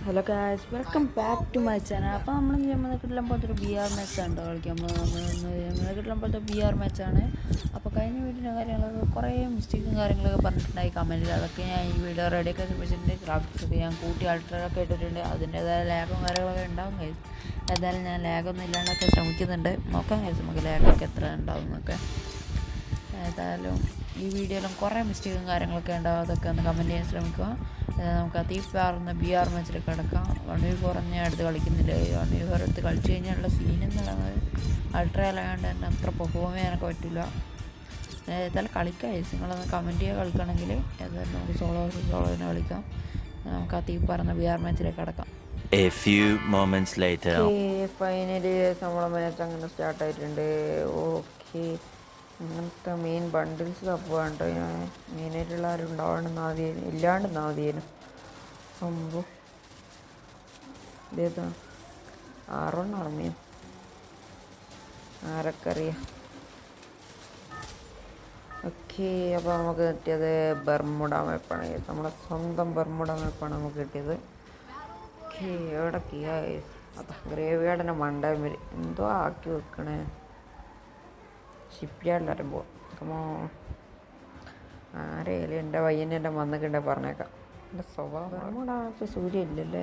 Hello guys, welcome back to my channel. അപ്പോൾ നമ്മൾ കിട്ടുമ്പോൾ പോലത്തെ ഒരു ബി ആർ മാച്ചാണ് കേട്ടോ കളിക്കുമ്പോൾ നമ്മൾ കിട്ടുമ്പോൾ പോലത്തെ ബി ആർ മാച്ചാണ്. അപ്പോൾ കഴിഞ്ഞ വീഡിയോ കാര്യങ്ങളൊക്കെ കുറേ മിസ്റ്റേക്കും കാര്യങ്ങളൊക്കെ പറഞ്ഞിട്ടുണ്ടായി കമൻറ്റിൽ. അതൊക്കെ ഞാൻ ഈ വീഡിയോ റെഡിയൊക്കെ ശ്രമിച്ചിട്ടുണ്ട്. ഗ്രാഫിക്സൊക്കെ ഞാൻ കൂട്ടി അൾട്രയൊക്കെ ഇട്ടിട്ടുണ്ട്. അതിൻ്റേതായ ലാഗും കാര്യങ്ങളൊക്കെ ഉണ്ടാവും ഗൈസ്. ഏതായാലും ഞാൻ ലാഗൊന്നും ഇല്ലാണ്ടൊക്കെ ശ്രമിക്കുന്നുണ്ട്. നോക്കാം ഗൈസ് നമുക്ക് ലാഗൊക്കെ എത്ര ഉണ്ടാവും എന്നൊക്കെ. ഏതായാലും ഈ വീഡിയോയിലും കുറേ മിസ്റ്റേക്കും കാര്യങ്ങളൊക്കെ ഉണ്ടാവും. അതൊക്കെ ഒന്ന് കമൻറ്റ് ചെയ്യാൻ ശ്രമിക്കുക. നമുക്ക് തീപ്പാറുന്ന ബി ആർ മാച്ചിലൊക്കെ കിടക്കാം. 1v4 ഞാൻ എടുത്ത് കളിക്കുന്നില്ല. 1v4 എടുത്ത് കളിച്ച് കഴിഞ്ഞാലുള്ള സീൻ എന്ന് പറയുന്നത് അൾട്രയിലായതുകൊണ്ട് തന്നെ അത്ര പെർഫോം ചെയ്യാനൊക്കെ പറ്റില്ല. ഏതായാലും കളിക്കാം. നിങ്ങളൊന്ന് കമൻറ്റ് ചെയ്യുക കളിക്കണമെങ്കിൽ. ഏതായാലും നമുക്ക് സോളോനെ കളിക്കാം. നമുക്ക് ആ തീപ്പാറുന്ന ബി ആർ മാച്ചിലേക്ക് കിടക്കാം. ഫൈനലി നമ്മളെ മാച്ച് അങ്ങനെ സ്റ്റാർട്ടായിട്ടുണ്ട്. ഓക്കെ, അങ്ങനത്തെ മെയിൻ ബണ്ടിൽസ് തപ്പുണ്ട്. ഞാൻ മെയിനായിട്ടുള്ള ആരും ഇല്ലാണ്ട് നാദിയേനും സംഭവം ഇതേതാ ആറൊന്നറിയാം, ആരൊക്കെ അറിയാം. ഓക്കെ, അപ്പോൾ നമുക്ക് കിട്ടിയത് ബർമുഡ മാപ്പാണ്. നമ്മുടെ സ്വന്തം ബർമുഡ മാപ്പാണ് നമുക്ക് കിട്ടിയത്. ഓക്കെ, എവിടൊക്കെയാ അതാ ഗ്രേവിയാർഡിനെ മണ്ടയം വരും എന്തോ ആക്കി വെക്കണേ. ഷിപ്പ് യാർഡിലാരും പോകും. അപ്പോൾ ആരെയും എൻ്റെ പയ്യനെ എൻ്റെ വന്നിട്ടുണ്ടെ പറഞ്ഞേക്കാം. എൻ്റെ സ്വഭാവം ഇപ്പോൾ സൂര്യ ഇല്ലല്ലേ,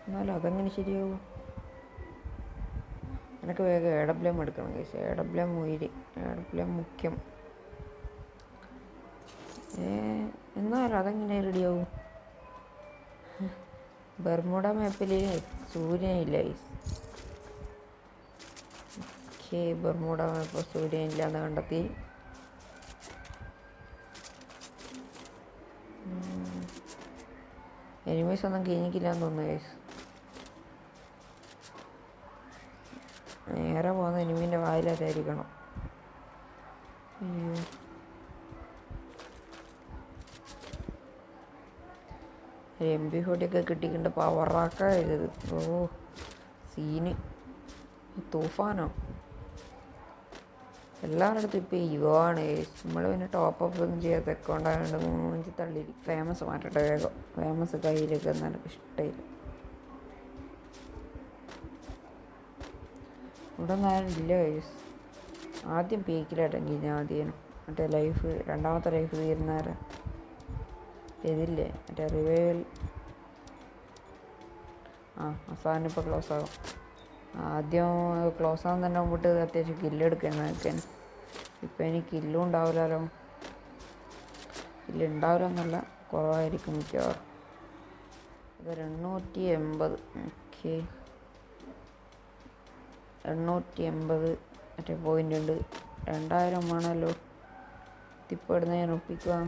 എന്നാലും അതെങ്ങനെ ശരിയാവും. എനിക്ക് വേഗം എഡബ്ല്യം എടുക്കണം കേസ്. എഡബ്ല്യം മുഖ്യം. എന്നാലും അതെങ്ങനെ റെഡിയാവും. ബർമുഡ മാപ്പിൽ സൂര്യനില്ല കേസ്. ബർമുഡ മാപ്പ് സൂര്യനില്ലാന്ന് കണ്ടെത്തി. എനിമീസ് ഒന്നും കഴിഞ്ഞിക്കില്ലാന്ന് തോന്നുന്നു കേസ്. നേരെ പോകുന്ന എനിമീൻ്റെ വായിലായിരിക്കണം. അയ്യോ, MP40 ഒക്കെ കിട്ടിക്കൊണ്ട് പവറാക്ക ഇത്. ഓ സീന് തൂഫാനോ. എല്ലാവരുടെ അടുത്തും ഇപ്പോൾ ഇവാണ്. നമ്മൾ പിന്നെ ടോപ്പ് അപ്പ് ഒന്നും ചെയ്യാത്ത അക്കൗണ്ടായതുകൊണ്ട് മൂഞ്ചി തള്ളി. ഫേമസ് മാറ്റട്ടെ വേഗം. ഫേമസ് കയ്യിലേക്ക് എന്നാൽ എനിക്ക് ഇഷ്ടമില്ല. ഇവിടെ ഒന്നും ആരും ഇല്ല ഗൈസ്. ആദ്യം പീക്കിലായിട്ടെങ്കിൽ ഞാൻ ആദ്യം മറ്റേ രണ്ടാമത്തെ ലൈഫ് തീരുന്നേരം ഇതില്ലേ മറ്റേ റിവൈവൽ. അവസാനം ഇപ്പോൾ ക്ലോസ് ആകും. ആദ്യം ക്ലോസ് ആകാൻ തന്നെ മുമ്പിട്ട് അത്യാവശ്യം കില്ലെടുക്കാൻ നോക്കാൻ. ഇപ്പം എനിക്ക് കില്ലും ഉണ്ടാവില്ലല്ലോ. കില്ലുണ്ടാവില്ല എന്നല്ല, കുറവായിരിക്കും മിക്കവാറും. അതൊരു 880. ഓക്കെ, 880 മറ്റേ പോയിൻ്റ് ഉണ്ട്. 2000 വേണമല്ലോ. തിപ്പെടുന്ന ഞാൻ ഒപ്പിക്കുക.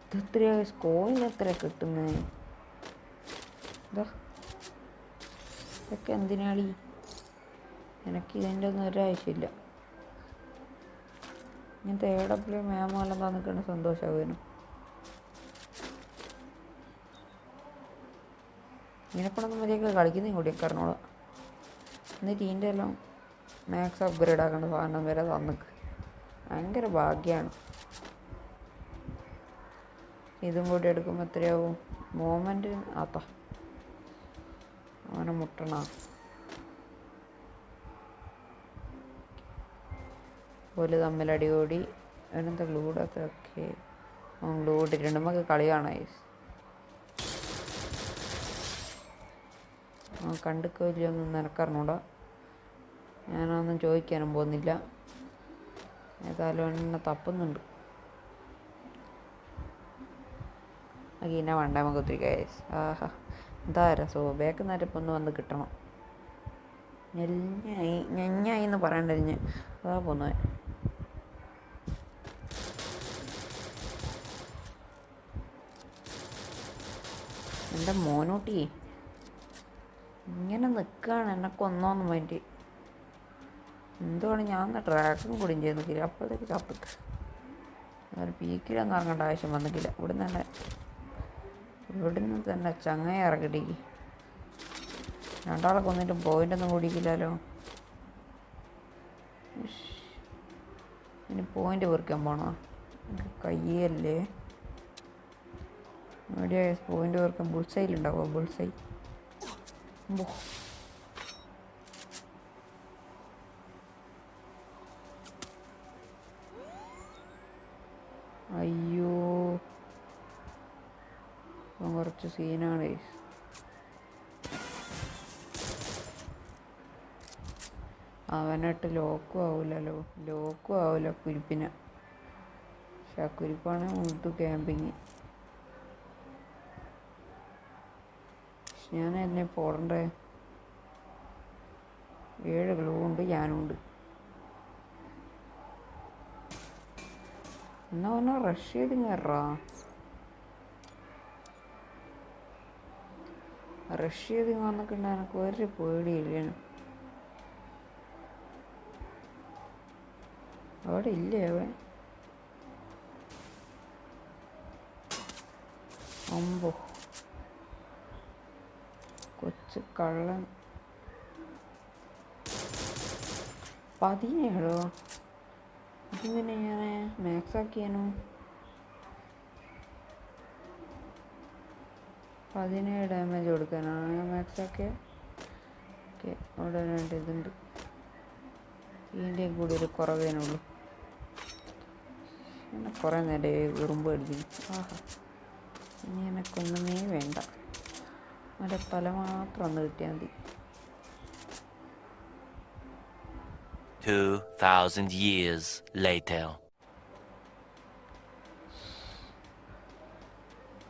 ഇതെത്രയാണ് കോയിൻ എത്ര കിട്ടുന്നത്? ഇതൊക്കെ എന്തിനാളി? എനിക്ക് ഇതിൻ്റെ ഒന്നും ഒരാവശ്യമില്ല. ഇങ്ങനത്തെ എവിടെപ്പോഴും മേമോലെന്താ നിൽക്കുന്ന സന്തോഷമാകുന്നു. ഇങ്ങനെക്കൊണ്ടൊന്നും മതിയൊക്കെ കളിക്കുന്ന കൂടിയൊക്കെ അറിഞ്ഞോളാം. എന്നിട്ട് ഇതിൻ്റെ എല്ലാം മാക്സ് അപ്ഗ്രേഡ് ആക്കേണ്ട സാധനം വരെ തന്നിക്ക്. ഭയങ്കര ഭാഗ്യമാണ്. ഇതും കൂടി എടുക്കുമ്പോൾ എത്രയാവും? മൂമെൻറ്റ് അവനെ മുട്ടണ. പോലെ തമ്മിൽ അടികൂടി. അവനെന്താ ഗ്ലൂഡൊക്കെ ഗ്ലൂ ഇട്ടിട്ടുണ്ട്. നമുക്ക് കളി കാണാം. കണ്ടിക്കില്ലൊന്നും നിനക്കറിഞ്ഞൂടാ. ഞാനൊന്നും ചോദിക്കാനും പോകുന്നില്ല. ഏതായാലും എന്നെ തപ്പുന്നുണ്ട്. ഇന്നെ വേണ്ട നമുക്ക് ഒത്തിരി കേസ്. എന്താ രസോ. ബാക്ക് നേരപ്പം ഒന്ന് വന്ന് കിട്ടണം. ഞഞ്ഞായി എന്ന് പറയണ്ടരിഞ്ഞ് അതാ പോന്നെ. എൻ്റെ മോനൂട്ടി ഇങ്ങനെ നിൽക്കുകയാണ്. എന്നെ കൊന്നോന്ന് വേണ്ടി എന്തുവാണ്. ഞാൻ ട്രാക്കും കൂടിയും ചെയ്ത് നിൽക്കില്ല. അപ്പോഴത്തേക്ക് ചപ്പിക്ക് അതൊരു പീക്കിലൊന്നും ഇറങ്ങേണ്ട ആവശ്യം വന്നിട്ടില്ല. ഇവിടുന്ന് തന്നെ ചങ്ങയെ ഇറക്കിട്ടേക്ക്. രണ്ടാളെ കൊന്നിട്ടും പോയിൻ്റൊന്നും കൂടിക്കില്ലല്ലോ. ഇനി പോയിൻ്റ് പെറുക്കാൻ പോണോ? കയ്യല്ലേ എവിടെയാ പോയിന്റ് ഓർക്കാൻ ബുൾസൈലുണ്ടാവുമോ? ബുൾസൈ അയ്യോ കുറച്ച് സീനാണ്. അവനായിട്ട് ലോക്കും ആവില്ല കുരിപ്പിനെ. പക്ഷെ ആ കുരിപ്പാണ് മുട്ടു ക്യാമ്പിങ്. ഞാൻ എന്നെ പോടണ്ടേ? 7 ഗ്ലൂ ഉണ്ട്, ഞാനുണ്ട്. എന്നാ അവനെ റഷ് ചെയ്ത് കയറാ. റഷ് ചെയ്ത് വന്നൊക്കെ ഉണ്ട്. എനിക്ക് ഒരു പേടിയില്ല. അവിടെ ഇല്ലേ അവൻ? അമ്പോ കൊച്ചു കള്ളൻ. 17 ഇതിങ്ങനെ ഞാൻ മാക്സ് ആക്കിയാനോ? 17 ഡാമേജ് കൊടുക്കാനാണ് ഞാൻ മാക്സ് ആക്കിയത്. ഓക്കെ, അവിടെ 2 ഇതുണ്ട്. ഇതിൻ്റെയും കൂടി ഒരു കുറവേനുള്ളൂ. എന്നെ കുറേ നേരം ഉറുമ്പ് അടിക്കുന്നു. ആഹാ, ഇനി എനക്കൊന്നുമേ വേണ്ട. അതിൻ്റെ തല മാത്രം ഒന്ന് കിട്ടിയാൽ മതി. 2000 years later.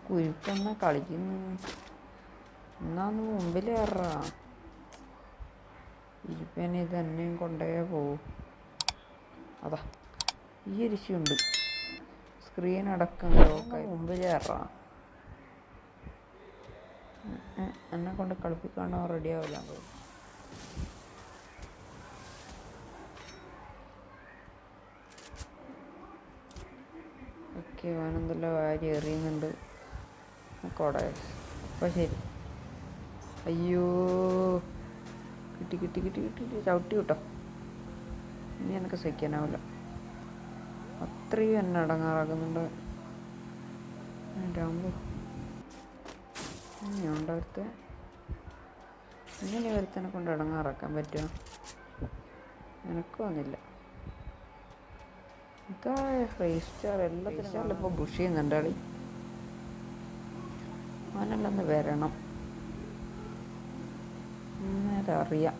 കുരിപ്പെന്നാ കളിക്കുന്നു. എന്നാന്ന് മുമ്പിൽ കയറാ. ഇരിപ്പനെ ഇതെന്നെയും കൊണ്ടേ പോവും. അതാ ഈ ഒരു ഇഷ്യൂ ഉണ്ട്. സ്ക്രീൻ അടക്കം ലോക്കായി. മുമ്പിൽ കയറാ. എന്നെ കൊണ്ട് കളിപ്പിക്കാണ്ടോ റെഡി ആവില്ല. ഓക്കെ, അവനെന്തെല്ലാം കാര്യം എറിയുന്നുണ്ട്. കോടെ അപ്പം ശരി. അയ്യോ, കിട്ടി ചവിട്ടി കിട്ടോ. ഇനി എനിക്ക് സഹിക്കാനാവില്ല. അത്രയും എന്നെ അടങ്ങാറാക്കുന്നുണ്ട്. ആകുമ്പോൾ ഇനിയുണ്ട് ഒരുത്തെ. ഇങ്ങനെ ഒരുത്തനെ കൊണ്ട് അടങ്ങാറാക്കാൻ പറ്റുമോ? എനക്ക് വന്നില്ല. ഇതാ ഫൈവ് എല്ലാത്തിനും ഇപ്പോൾ ബുഷ് ചെയ്യുന്നുണ്ട് ആളി. അവനെല്ലാം ഒന്ന് വരണം, അന്നേരം അറിയാം.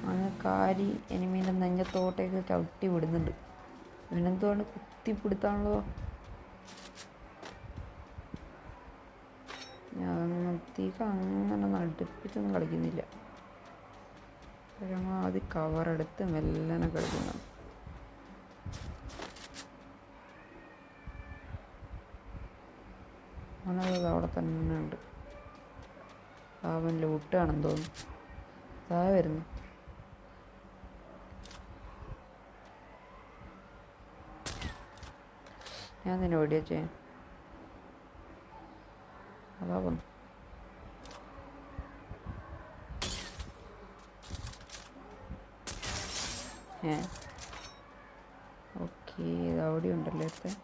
അവന് കാരി എനിമീൻ്റെ നെഞ്ഞത്തോട്ടേക്ക് ചവിട്ടി വിടുന്നുണ്ട്. ഇവനെന്തുകൊണ്ട് കുത്തിപ്പിടുത്താണല്ലോ. ഞാൻ തീക്ക് അങ്ങനെ നടുപ്പിച്ചൊന്നും കളിക്കുന്നില്ല. പരമാവധി കവറെടുത്ത് മെല്ലനെ കളിക്കണം. അവനത് അവിടെ തന്നെ ഉണ്ട്. അവൻ ലൂട്ടാണെന്ന് തോന്നുന്നു. താഴെ വരുന്നു. ഞാൻ നിന്നെ ഓടിയച്ചേ. അതാ വന്നു. ഓക്കെ, ഇത് അവിടെ ഉണ്ടല്ലോ ഇപ്പം.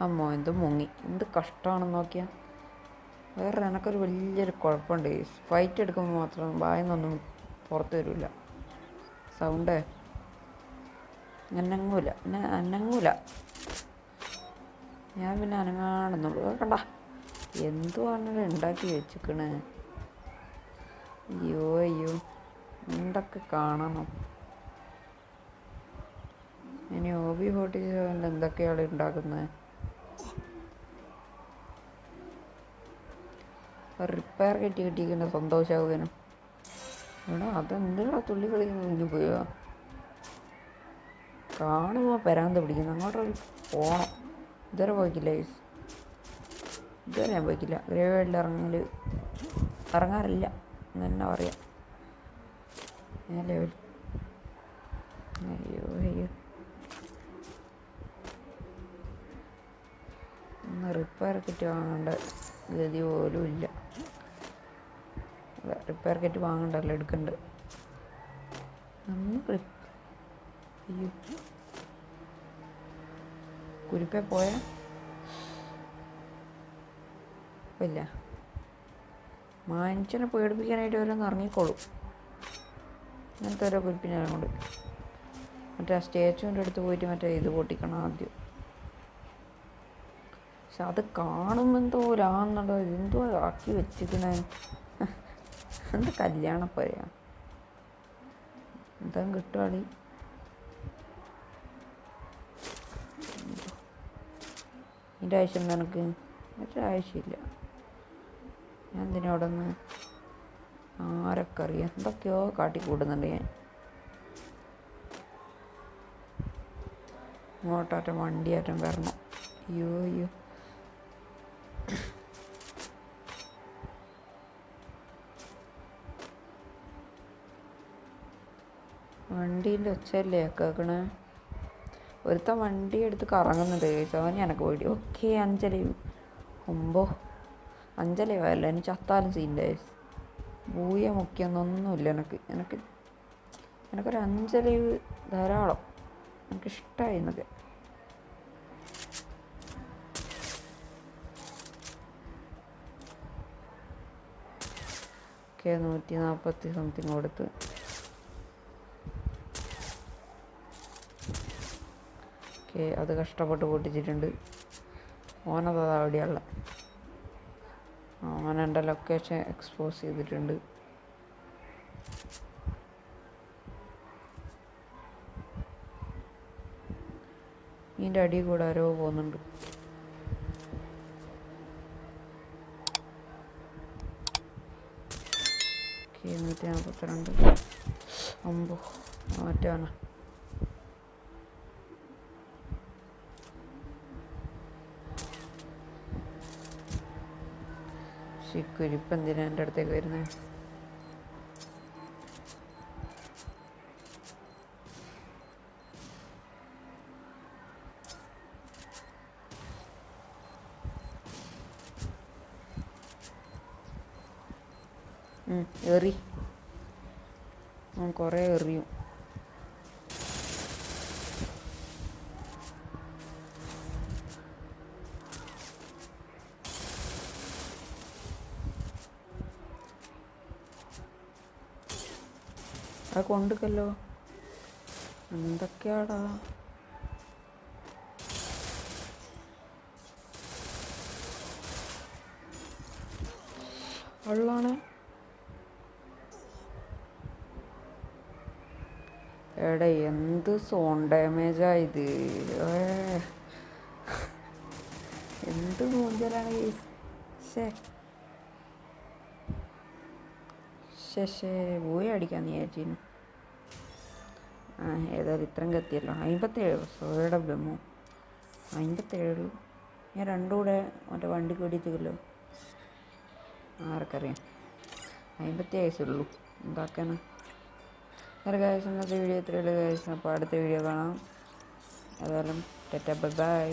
അമ്മോ, എന്ത് മുങ്ങി. എന്ത് കഷ്ടമാണെന്ന് നോക്കിയാൽ. വേറെ എനക്കൊരു വലിയൊരു കുഴപ്പമുണ്ട്. ഫൈറ്റ് എടുക്കുമ്പോൾ മാത്രം വായന്നൊന്നും പുറത്ത് വരില്ല. സൗണ്ടേ അനങ്ങൂല. ഞാൻ പിന്നെ അനങ്ങാണെന്നുള്ളൂ. കണ്ട എന്തുവാണ് ഉണ്ടാക്കി വെച്ചിക്കണേ. അയ്യോ എന്തൊക്കെ കാണണം. ഇനി OB47 എന്തൊക്കെയാണ് ഉണ്ടാക്കുന്നത്. റിപ്പയർ കിട്ടിക്കുന്ന സന്തോഷാവുകനും. എടാ അതെന്തിനാ തുള്ളി കളിക്കുന്ന കുഞ്ഞു പോയോ? കാണുമ്പോൾ പരാന്ത് പിടിക്കുന്നു. അങ്ങോട്ടൊരു പോണം. ഇതുവരെ പോയിക്കില്ല ഗൈസ്, ഇതുവരെ ഞാൻ പോയിക്കില്ല. ഗ്രേവേഡിൽ ഇറങ്ങാറില്ല എന്ന് തന്നെ പറയാം. ഞാൻ ലെവൽ അയ്യോ ഒന്ന് റിപ്പയർ കിറ്റ് വാങ്ങേണ്ട ഗതി പോലും ഇല്ല. റിപ്പയർ കിറ്റ് വാങ്ങണ്ടല്ലോ, എടുക്കണ്ട. അയ്യോ കുരിപ്പേ പോയാ ഇല്ല, മനുഷ്യനെ പേടിപ്പിക്കാനായിട്ട് ഓരോന്ന് ഇറങ്ങിക്കോളും. അങ്ങനത്തെ ഓരോ കുരിപ്പിനെ കൊണ്ട് മറ്റേ ആ സ്റ്റാച്ചുവിൻ്റെ അടുത്ത് പോയിട്ട് മറ്റേ ഇത് പൊട്ടിക്കണം ആദ്യം. പക്ഷെ അത് കാണുമ്പോൾ എന്തോ ഒരാന്നുണ്ടോ, എന്തോ ആക്കി വെച്ചിരിക്കണ എന്ത് കല്യാണപ്പോയാ എന്താ കിട്ടുവാളി. ഇതിൻ്റെ ആവശ്യം നിനക്ക് ഒരാവശ്യമില്ല. ഞാൻ എന്തിനാ അവിടെ നിന്ന് ആരൊക്കെ അറിയാം, എന്തൊക്കെയോ കാട്ടിക്കൂടുന്നുണ്ട് ഞാൻ. ഇങ്ങോട്ടാറ്റം വണ്ടിയാറ്റം വരണം. അയ്യോ വണ്ടീൻ്റെ ഒച്ചയല്ലേ കേൾക്കണേ. ഒരുത്തൻ വണ്ടി എടുത്ത് കറങ്ങുന്നുണ്ട് ചോദിച്ചു, അവൻ എനക്ക് പേടി. ഓക്കെ അഞ്ചലയും ഒമ്പോ അഞ്ചലയല്ലോ, എനിക്ക് ചത്താലും സീൻ്റെ ഭൂയ മുക്കിയൊന്നൊന്നുമില്ല എനിക്കൊരു അഞ്ചലയും ധാരാളം. എനിക്കിഷ്ടമായി എന്നൊക്കെ. ഓക്കെ 140 സംതിങ് കൊടുത്ത്. ഓക്കെ അത് കഷ്ടപ്പെട്ട് പൊട്ടിച്ചിട്ടുണ്ട്. ഓനതാ അവിടെയുള്ള ഓൻ എൻ്റെ ലൊക്കേഷൻ എക്സ്പോസ് ചെയ്തിട്ടുണ്ട്. ഇതിൻ്റെ അടിയിൽ കൂടെ ആരോ പോകുന്നുണ്ട്. ഓക്കെ 142 അമ്പോ മറ്റാണ്. ശരിക്കും എന്തിനാ എൻ്റെ അടുത്തേക്ക് വരുന്നത്? എറി കുറേ എറിയും. അത് കൊണ്ടുക്കല്ലോ, എന്തൊക്കെയാടാ. വെള്ളമാണ് എടാ, എന്ത് സോൺ ഡാമേജാ ഇത്. എന്ത് മൂഞ്ചലാണ്. പോയി അടിക്കാൻ വിചാരിച്ചിരുന്നു. ഏതായാലും ഇത്രയും കത്തിയല്ലോ. 57 സോയുടെ ബ്രഹ്മോ 57. ഞാൻ രണ്ടും കൂടെ മറ്റേ വണ്ടി കൂടിയിട്ടില്ലോ, ആർക്കറിയാം. 57 വയസ്സുള്ളൂ, എന്താക്കാനാ. വേറെ കാര്യം ഇന്നത്തെ വീഡിയോ ഇത്രയുള്ളൂ കാര്യം. അപ്പോൾ അടുത്ത വീഡിയോ കാണാം. ഏതായാലും ബൈ.